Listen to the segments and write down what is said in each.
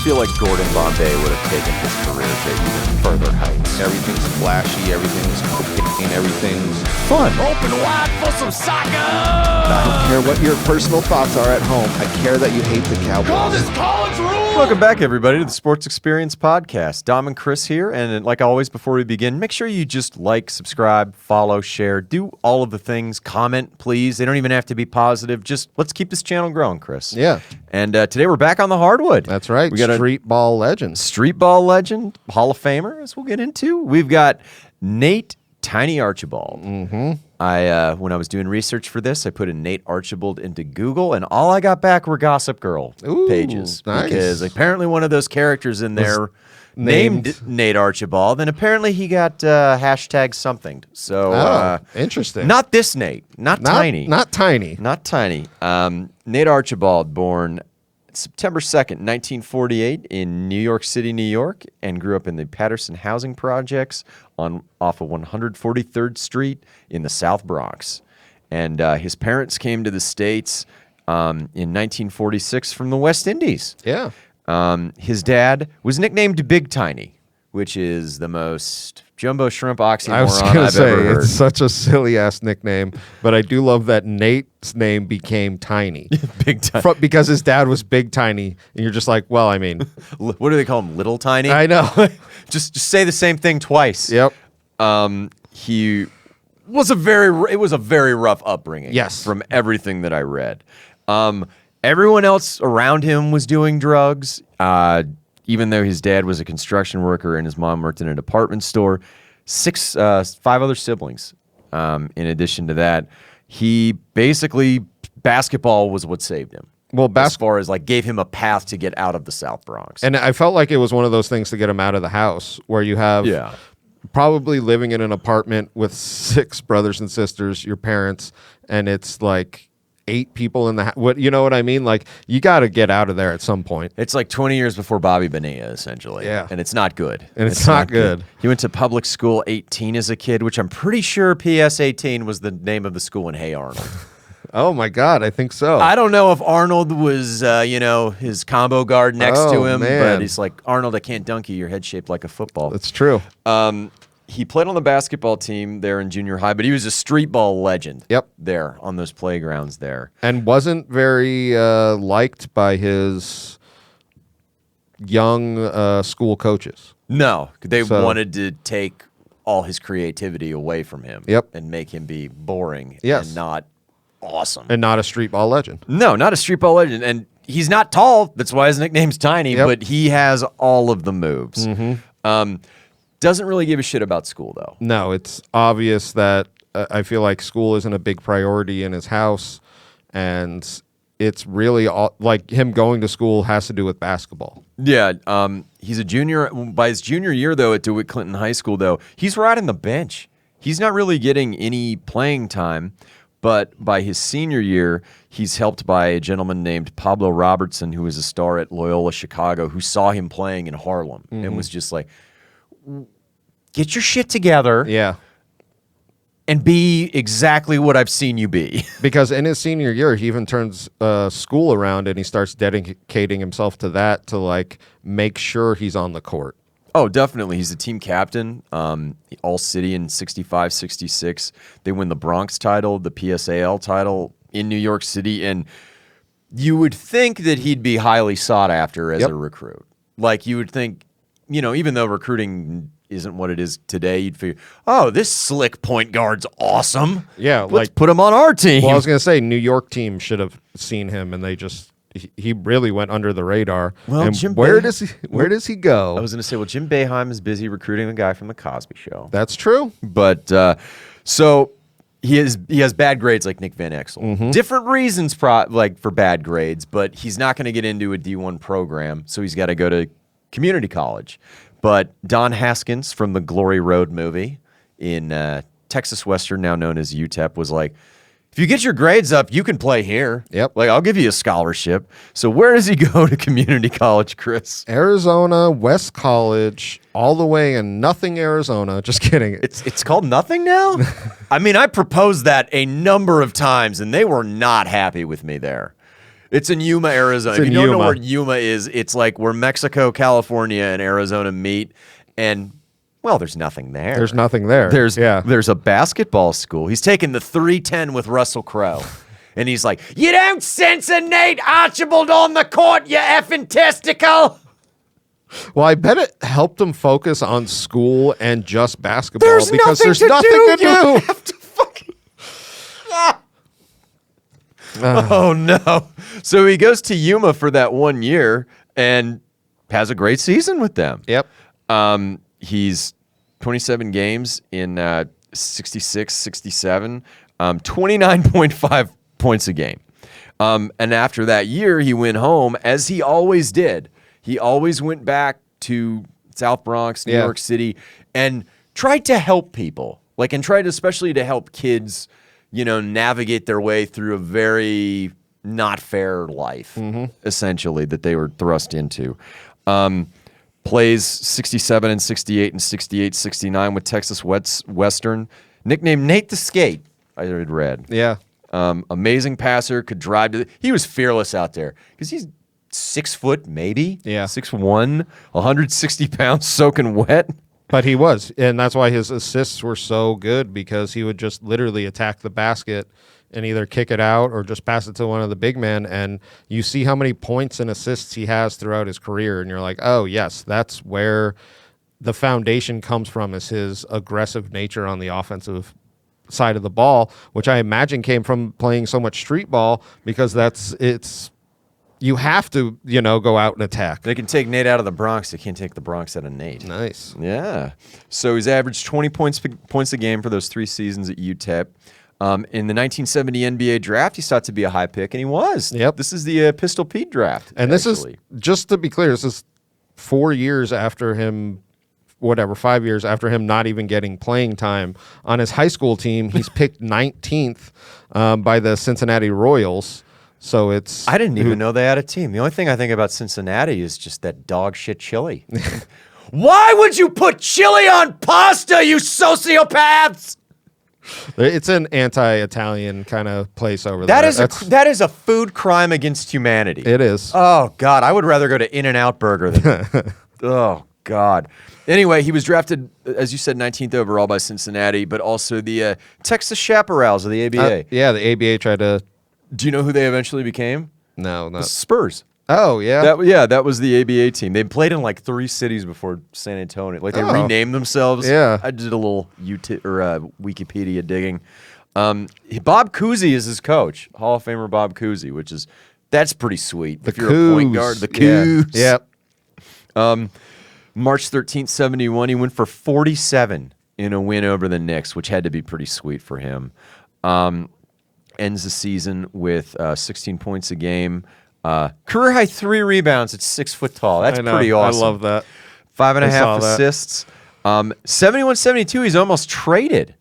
feel like Gordon Bombay would have taken his career to even further heights. Everything's flashy, everything's cocaine, everything's Fun. Open wide for some soccer! I don't care what your personal thoughts are at home. I care that you hate the Call Cowboys. this college rule! Welcome back, everybody, to the Sports Experience Podcast. Dom and Chris here, and like always, before we begin, make sure you just like, subscribe, follow, share, do all of the things. Comment, please. They don't even have to be positive. Just let's keep this channel growing, Chris. Yeah. And today we're back on the hardwood. That's right. We got a Street ball legends. street ball legend, Hall of Famer, as we'll get into. We've got Nate Tiny Archibald. Mm-hmm. When I was doing research for this, I put in Nate Archibald into Google, and all I got back were Gossip Girl pages. Nice. Because apparently one of those characters in there named Nate Archibald, and apparently he got hashtag something. So, interesting. not this Nate. Not Tiny. Not tiny. Not Tiny. Nate Archibald, born September 2nd, 1948 in New York City, New York, and grew up in the Patterson housing projects off of 143rd Street in the South Bronx. And his parents came to the States in 1946 from the West Indies. Yeah. His dad was nicknamed Big Tiny, which is the most jumbo shrimp oxymoron I was going to I've say, ever heard. it's such a silly-ass nickname, but I do love that Nate's name became Tiny. Big Tiny. Because his dad was Big Tiny, and you're just like, well, I mean. What do they call him? Little Tiny? I know. Just say the same thing twice. Yep. He was it was a very rough upbringing. Yes. From everything that I read. Everyone else around him was doing drugs. Even though his dad was a construction worker and his mom worked in a department store. 5 other siblings. In addition to that, he basically, basketball was what saved him. Well, as far as like gave him a path to get out of the South Bronx. And I felt like it was one of those things to get him out of the house where you have probably living in an apartment with 6 brothers and sisters, your parents, and it's like 8 people in the house. You know what I mean? Like, you got to get out of there at some point. It's like 20 years before Bobby Bonilla, essentially. Yeah. And it's not good. And it's not good. He went to public school 18 as a kid, which I'm pretty sure PS 18 was the name of the school in Hey Arnold. Oh, my God. I think so. I don't know if Arnold was, his combo guard next to him, but he's like, Arnold, I can't dunk you. Your head's shaped like a football. That's true. He played on the basketball team there in junior high, but he was a street ball legend. Yep. There on those playgrounds there. And wasn't very liked by his young school coaches. No, they wanted to take all his creativity away from him. Yep. And make him be boring Yes. and not awesome. And not a street ball legend. No, not a street ball legend. And he's not tall. That's why his nickname's Tiny, but he has all of the moves. Mm-hmm. Doesn't really give a shit about school, though. No, it's obvious that I feel like school isn't a big priority in his house, and it's really like him going to school has to do with basketball. Yeah, he's a junior. By his junior year, though, at DeWitt Clinton High School, though, he's riding the bench. He's not really getting any playing time, but by his senior year, he's helped by a gentleman named Pablo Robertson, who was a star at Loyola Chicago, who saw him playing in Harlem and was just like, get your shit together and be exactly what I've seen you be. Because in his senior year, he even turns school around and he starts dedicating himself to that to like make sure he's on the court. Oh, definitely. He's the team captain, all-city in 65, 66. They win the Bronx title, the PSAL title in New York City, and you would think that he'd be highly sought after as a recruit. Like, you would think, even though recruiting isn't what it is today, you'd figure, oh, this slick point guard's awesome. Yeah, let's put him on our team. Well, I was going to say, New York team should have seen him, and he really went under the radar. Well, and where does he go? I was going to say, well, Jim Boeheim is busy recruiting the guy from the Cosby Show. That's true. But so he has bad grades like Nick Van Exel. Mm-hmm. Different reasons for bad grades, but he's not going to get into a D1 program, so he's got to go to community college. But Don Haskins from the Glory Road movie in Texas Western, now known as UTEP, was like, if you get your grades up, you can play here. Yep. Like, I'll give you a scholarship. So where does he go to community college, Chris? Arizona, West College, all the way in Nothing, Arizona. Just kidding. It's called Nothing now? I mean, I proposed that a number of times, and they were not happy with me there. It's in Yuma, Arizona. It's If in you don't know Yuma. where Yuma is, it's like where Mexico, California, and Arizona meet. And, well, there's nothing there. There's nothing there. There's yeah. a basketball school. He's taking the 310 with Russell Crowe. And he's like, you don't Cincinnati Archibald on the court, you effing testicle. Well, I bet it helped him focus on school and just basketball There's because nothing there's to nothing do. to do. You have to fucking... Oh, no. So he goes to Yuma for that 1 year and has a great season with them. Yep. He's 27 games in 66, 67, 29.5 points a game. And after that year, he went home, as he always did. He always went back to South Bronx, New York City, and tried to help people. And tried especially to help kids, navigate their way through a very not fair life, essentially, that they were thrust into. Plays 67 and 68 and 68, 69 with Texas Western. Nicknamed Nate the Skate, I had read. Yeah. Amazing passer, could drive to he was fearless out there because he's 6 foot, maybe. Yeah. 6'1", 160 pounds, soaking wet. But he was, and that's why his assists were so good, because he would just literally attack the basket and either kick it out or just pass it to one of the big men. And you see how many points and assists he has throughout his career, and you're like, oh, yes, that's where the foundation comes from, is his aggressive nature on the offensive side of the ball, which I imagine came from playing so much street ball, because you have to, go out and attack. They can take Nate out of the Bronx. They can't take the Bronx out of Nate. Nice. Yeah. So he's averaged 20 points a game for those 3 seasons at UTEP. In the 1970 NBA draft, he's thought to be a high pick, and he was. Yep. This is the Pistol Pete draft. And this is, just to be clear, this is 4 years after him, 5 years after him not even getting playing time. On his high school team, he's picked 19th by the Cincinnati Royals. So it's... I didn't even know they had a team. The only thing I think about Cincinnati is just that dog shit chili. Why would you put chili on pasta, you sociopaths? It's an anti-Italian kind of place over there. That is a food crime against humanity. It is. Oh, God. I would rather go to In-N-Out Burger than... Oh, God. Anyway, he was drafted, as you said, 19th overall by Cincinnati, but also the Texas Chaparrals of the ABA. Yeah, the ABA tried to... Do you know who they eventually became? No, not... The Spurs. Oh, yeah? That was the ABA team. They played in 3 cities before San Antonio. They renamed themselves. Yeah. I did a little Wikipedia digging. Bob Cousy is his coach, Hall of Famer Bob Cousy, that's pretty sweet. If you're a point guard, the Coos. Yeah. Yep. March 13th, 71, he went for 47 in a win over the Knicks, which had to be pretty sweet for him. Ends the season with 16 points a game. Career high 3 rebounds at 6 foot tall. That's pretty awesome. I love that. 5.5 assists. 71-72, he's almost traded.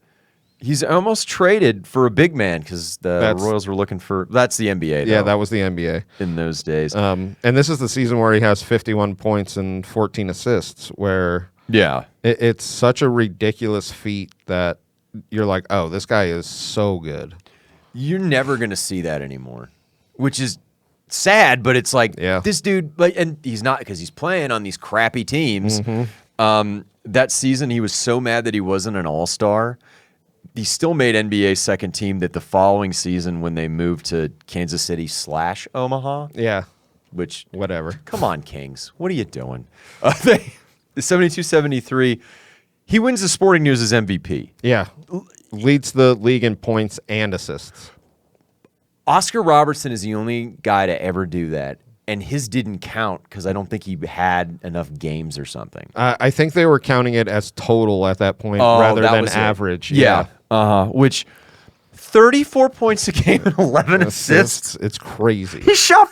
He's almost traded for a big man because the Royals were looking for... That's the NBA, though. Yeah, that was the NBA. In those days. And this is the season where he has 51 points and 14 assists, where... Yeah. It's such a ridiculous feat that you're like, oh, this guy is so good. You're never going to see that anymore, which is sad, but it's like, this dude, and he's not, because he's playing on these crappy teams. That season, he was so mad that he wasn't an all-star. He still made NBA second team that the following season when they moved to Kansas City / Omaha. Yeah. Which, whatever. Come on, Kings. What are you doing? The 72-73, he wins the Sporting News as MVP. Yeah. Leads the league in points and assists. Oscar Robertson is the only guy to ever do that, and his didn't count because I don't think he had enough games or something. I think they were counting it as total at that point rather than average. Yeah. Which 34 points a game and 11 assists. It's crazy. He shot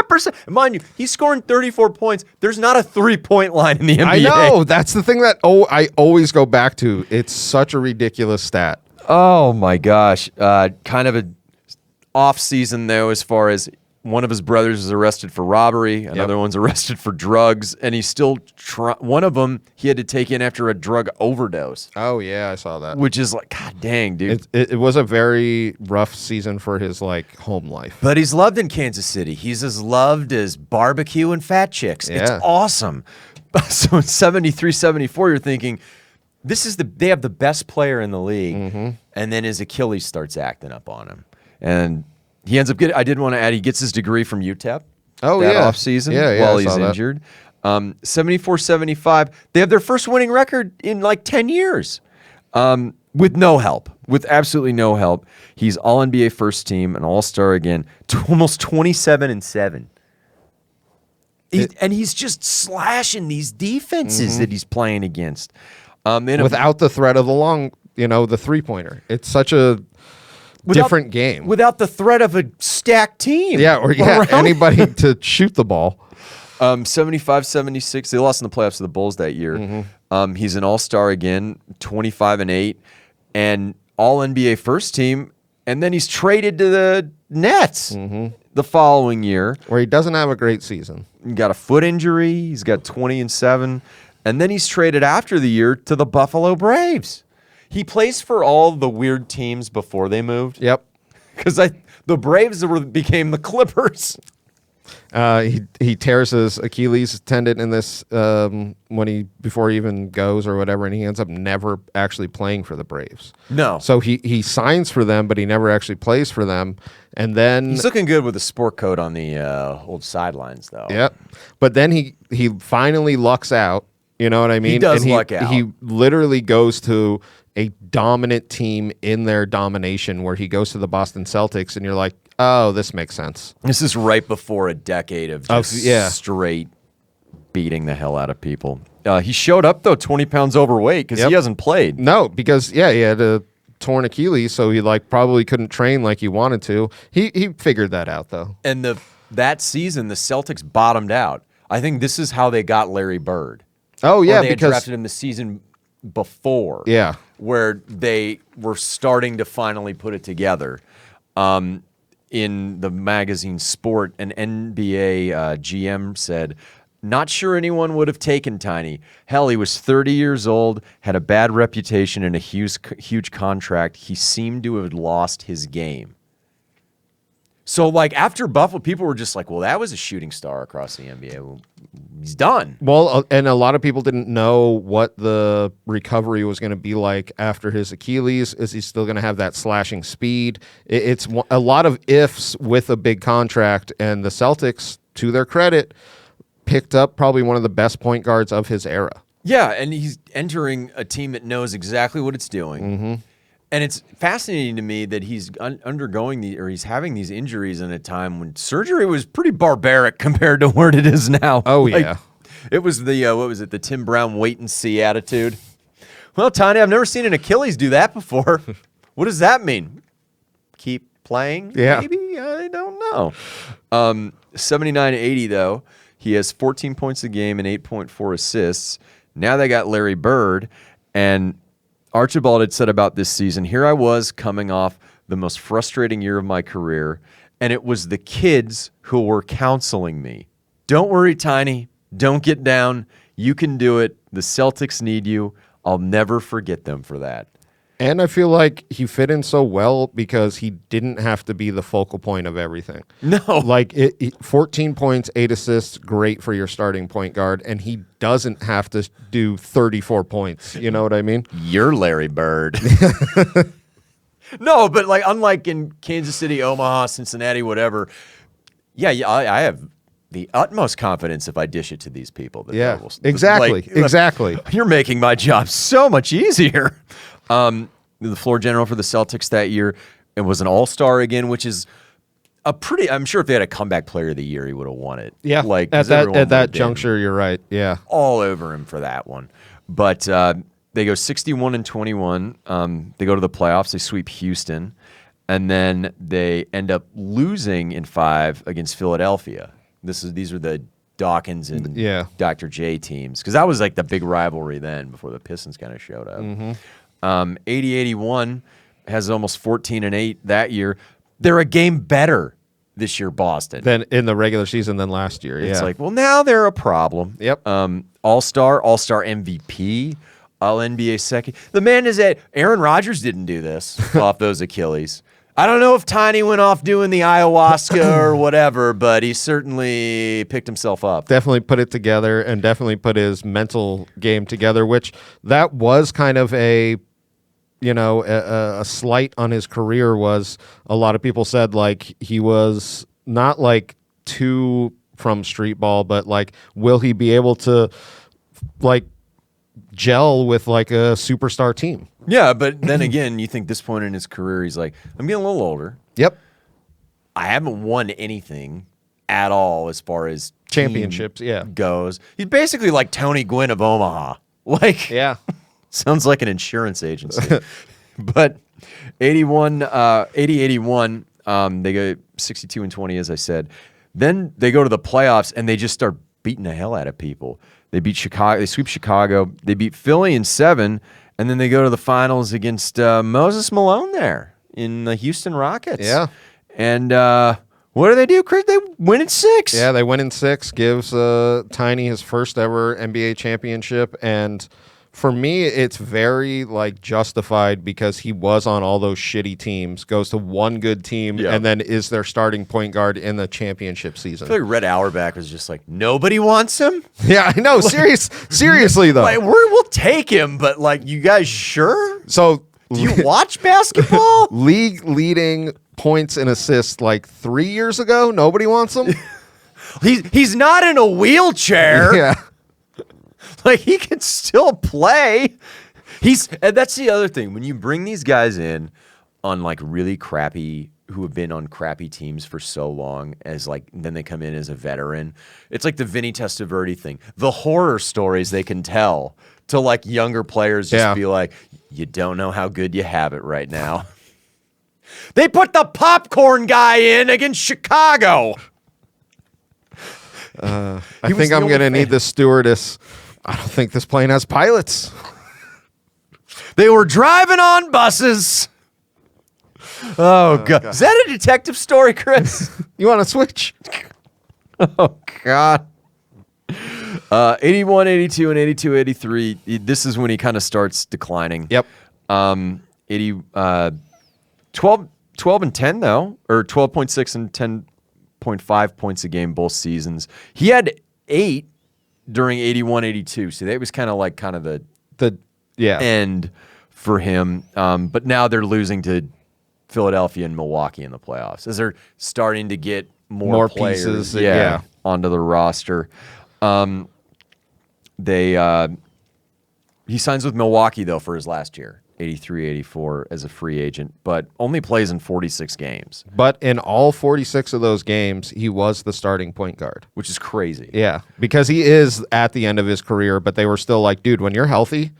49%. Mind you, he's scoring 34 points. There's not a 3-point line in the NBA. I know. That's the thing that I always go back to. It's such a ridiculous stat. Oh, my gosh. Kind of a off season, though, as far as One of his brothers is arrested for robbery. Another one's arrested for drugs, and he's still one of them he had to take in after a drug overdose. Oh yeah, I saw that. Which is like, God dang, dude. It was a very rough season for his like home life. But he's loved in Kansas City. He's as loved as barbecue and fat chicks. Yeah. It's awesome. So in 73, 74, you're thinking, they have the best player in the league, and then his Achilles starts acting up on him, and he ends up getting. I did want to add, he gets his degree from UTEP. Oh that yeah, off season yeah, while I he's saw that. injured. 74, 75. They have their first winning record in like 10 years, with no help, with absolutely no help. He's All NBA first team, an All Star again, almost 27-7. And he's just slashing these defenses that he's playing against. Without the threat of the 3-pointer. It's such a different game. Without the threat of a stacked team. Yeah, or anybody to shoot the ball. 75, 76. They lost in the playoffs to the Bulls that year. He's an all-star again, 25-8, and all-NBA first team. And then he's traded to the Nets the following year. Where he doesn't have a great season. He got a foot injury. He's got 20-7. And then he's traded after the year to the Buffalo Braves. He plays for all the weird teams before they moved. Yep. Because the Braves became the Clippers. He tears his Achilles tendon in this before he even goes or whatever, and he ends up never actually playing for the Braves. No. So he signs for them, but he never actually plays for them. And then He's looking good with a sport coat on the old sidelines, though. Yep. But then he finally lucks out. You know what I mean? He does luck out. He literally goes to a dominant team in their domination, where he goes to the Boston Celtics, and you're like, oh, this makes sense. This is right before a decade of just straight beating the hell out of people. He showed up, though, 20 pounds overweight because he hasn't played. No, because, he had a torn Achilles, so he probably couldn't train like he wanted to. He figured that out, though. And that season, the Celtics bottomed out. I think this is how they got Larry Bird. Oh, yeah, they had because drafted him the season before. Yeah. Where they were starting to finally put it together. In the magazine Sport, an NBA GM said, not sure anyone would have taken Tiny. Hell, he was 30 years old, had a bad reputation and a huge contract. He seemed to have lost his game. So, after Buffalo, people were just like, well, that was a shooting star across the NBA. Well, he's done. Well, and a lot of people didn't know what the recovery was going to be like after his Achilles. Is he still going to have that slashing speed? It's a lot of ifs with a big contract, and the Celtics, to their credit, picked up probably one of the best point guards of his era. Yeah, and he's entering a team that knows exactly what it's doing. And it's fascinating to me that he's he's having these injuries in a time when surgery was pretty barbaric compared to where it is now. Oh, yeah. It was the Tim Brown wait and see attitude. Well, Tanya, I've never seen an Achilles do that before. What does that mean? Keep playing? Yeah. Maybe? I don't know. 79-80, though. He has 14 points a game and 8.4 assists. Now they got Larry Bird, and Archibald had said about this season, here I was coming off the most frustrating year of my career, and it was the kids who were counseling me. Don't worry, Tiny. Don't get down. You can do it. The Celtics need you. I'll never forget them for that. And I feel like he fit in so well because he didn't have to be the focal point of everything. No. 14 points, 8 assists, great for your starting point guard, and he doesn't have to do 34 points. You know what I mean? You're Larry Bird. No, but unlike in Kansas City, Omaha, Cincinnati, whatever, I have the utmost confidence if I dish it to these people. Yeah, exactly. Exactly. You're making my job so much easier. The floor general for the Celtics that year, and was an all-star again, which is I'm sure if they had a comeback player of the year, he would have won it. Yeah, at that juncture, you're right. Yeah. All over him for that one. But they go 61-21. They go to the playoffs. They sweep Houston. And then they end up losing in 5 against Philadelphia. These are the Dawkins and Dr. J teams. Because that was the big rivalry then before the Pistons kind of showed up. 80-81 has almost 14-8 that year. They're a game better this year Boston. Then in the regular season than last year. It's yeah. like, well, now they're a problem. Yep. All-star MVP, All-NBA second. The man is at Aaron Rodgers didn't do this off those Achilles. I don't know if Tiny went off doing the ayahuasca or whatever, but he certainly picked himself up. Definitely put it together and definitely put his mental game together, which that was kind of a slight on his career. Was a lot of people said like he was not like too from street ball, but like will he be able to like gel with like a superstar team? Yeah, but then again, you think this point in his career, he's like, I'm getting a little older. Yep. I haven't won anything at all as far as Championships, team goes. He's basically like Tony Gwynn of Omaha. Like, Yeah. sounds like an insurance agency. But 80-81, they go 62-20, as I said. Then they go to the playoffs and they just start beating the hell out of people. They beat Chicago. They sweep Chicago. They beat Philly in 7, and then they go to the finals against Moses Malone there in the Houston Rockets. Yeah. And what do, Chris? They win in 6. Yeah, they win in 6, gives Tiny his first ever NBA championship, and for me, it's very like justified because he was on all those shitty teams, goes to one good team, and then is their starting point guard in the championship season. I feel like Red Auerbach was just like, nobody wants him? Yeah, I know. Seriously, though. Like, we'll take him, but like, you guys sure? So, do you watch basketball? League leading points and assists like 3 years ago, nobody wants him? He's not in a wheelchair. Yeah. Like, he can still play. And that's the other thing. When you bring these guys in on like really crappy, who have been on crappy teams for so long, as like, then they come in as a veteran. It's like the Vinny Testaverde thing. The horror stories they can tell to like younger players just be like, you don't know how good you have it right now. They put the popcorn guy in against Chicago. I think I'm going to need the stewardess. I don't think this plane has pilots. They were driving on buses. Oh, God. Is that a detective story, Chris? You want to switch? Oh, God. 81, 82, and 82, 83. This is when he kind of starts declining. Yep. 12 and 10, though, or 12.6 and 10.5 points a game both seasons. He had 8 during 81, 82. So that was kind of the end for him. But now they're losing to Philadelphia and Milwaukee in the playoffs as they're starting to get more players pieces onto the roster. He signs with Milwaukee, though, for his last year, 83, 84, as a free agent, but only plays in 46 games. But in all 46 of those games, he was the starting point guard. Which is crazy. Yeah, because he is at the end of his career, but they were still like, dude, when you're healthy,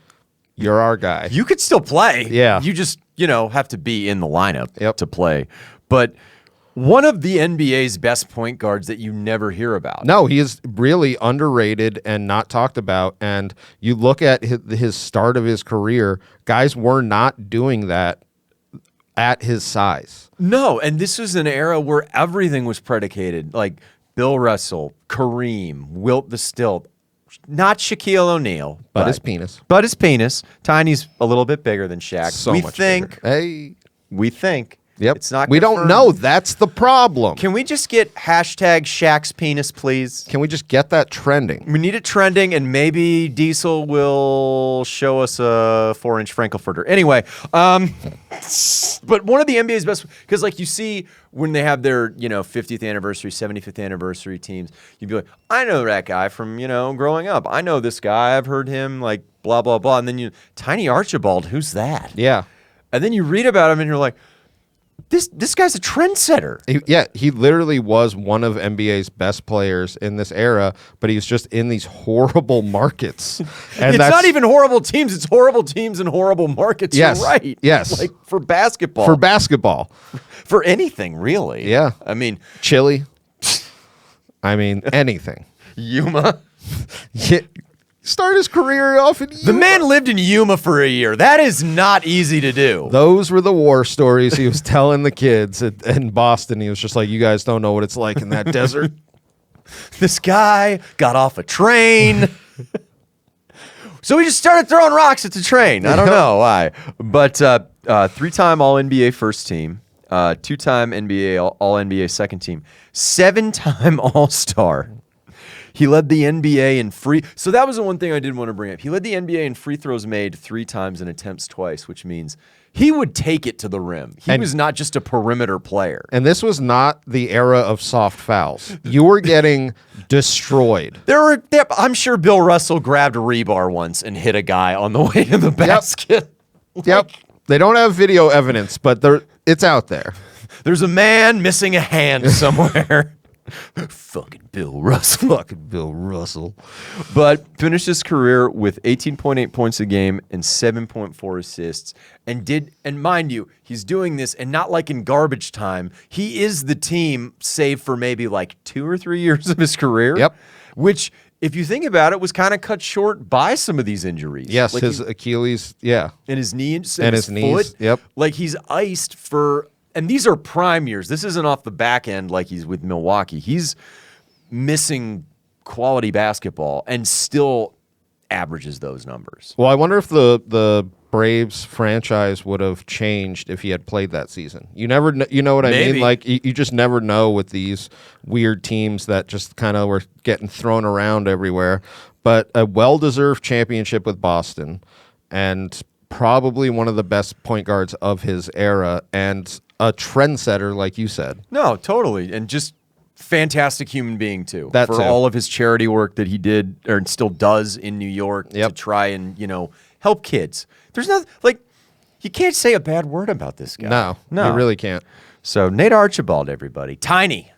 you're our guy. You could still play. Yeah. You just, have to be in the lineup Yep. to play. But one of the NBA's best point guards that you never hear about. No, he is really underrated and not talked about. And you look at his start of his career, guys were not doing that at his size. No, and this was an era where everything was predicated. Like Bill Russell, Kareem, Wilt the Stilt, not Shaquille O'Neal. But his penis. But his penis. Tiny's a little bit bigger than Shaq. So much bigger. Hey. We think. Yep. It's not we confirmed. don't know. That's the problem. Can we just get hashtag Shaq's penis, please? Can we just get that trending? We need it trending, and maybe Diesel will show us a 4-inch Frankfurter. Anyway, but one of the NBA's best, because like you see when they have their 50th anniversary, 75th anniversary teams, you'd be like, I know that guy from growing up. I know this guy. I've heard him like blah blah blah. And then Tiny Archibald, who's that? Yeah. And then you read about him, and you're like, This guy's a trendsetter. He literally was one of NBA's best players in this era, but he's just in these horrible markets. And it's not even horrible teams. It's horrible teams and horrible markets. Yes, You're right. yes. Like for basketball. For basketball. For anything, really. Yeah. I mean. Chili. I mean, anything. Yuma. Yeah. start his career off in Yuma. The man lived in Yuma for a year. That is not easy to do. Those were the war stories he was telling the kids in Boston. He was just like, you guys don't know what it's like in that desert. This guy got off a train. So we just started throwing rocks at the train. I don't know why. But 3-time All-NBA first team, 2-time All-NBA second team, 7-time All-Star. He led the NBA in free. So that was the one thing I did want to bring up. He led the NBA in free throws made 3 times and attempts twice, which means he would take it to the rim. He was not just a perimeter player. And this was not the era of soft fouls. You were getting destroyed. I'm sure Bill Russell grabbed a rebar once and hit a guy on the way to the basket. Yep. They don't have video evidence, but it's out there. There's a man missing a hand somewhere. Fucking Bill Russell. Fucking Bill Russell. But finished his career with 18.8 points a game and 7.4 assists. And mind you, he's doing this and not like in garbage time. He is the team save for maybe like 2 or 3 years of his career. Yep. Which, if you think about it, was kind of cut short by some of these injuries. Yes, like his Achilles, yeah. And his knee and his knees, foot. yep. Like he's iced for... And these are prime years. This isn't off the back end like he's with Milwaukee. He's missing quality basketball and still averages those numbers. Well, I wonder if the Braves franchise would have changed if he had played that season. You never, you know what I mean? Like you just never know with these weird teams that just kind of were getting thrown around everywhere. But a well-deserved championship with Boston, and probably one of the best point guards of his era, and a trendsetter, like you said. No, totally. And just fantastic human being, too. That's for all of his charity work that he did or still does in New York to try and, help kids. There's nothing, like, you can't say a bad word about this guy. No, you really can't. So, Nate Archibald, everybody. Tiny.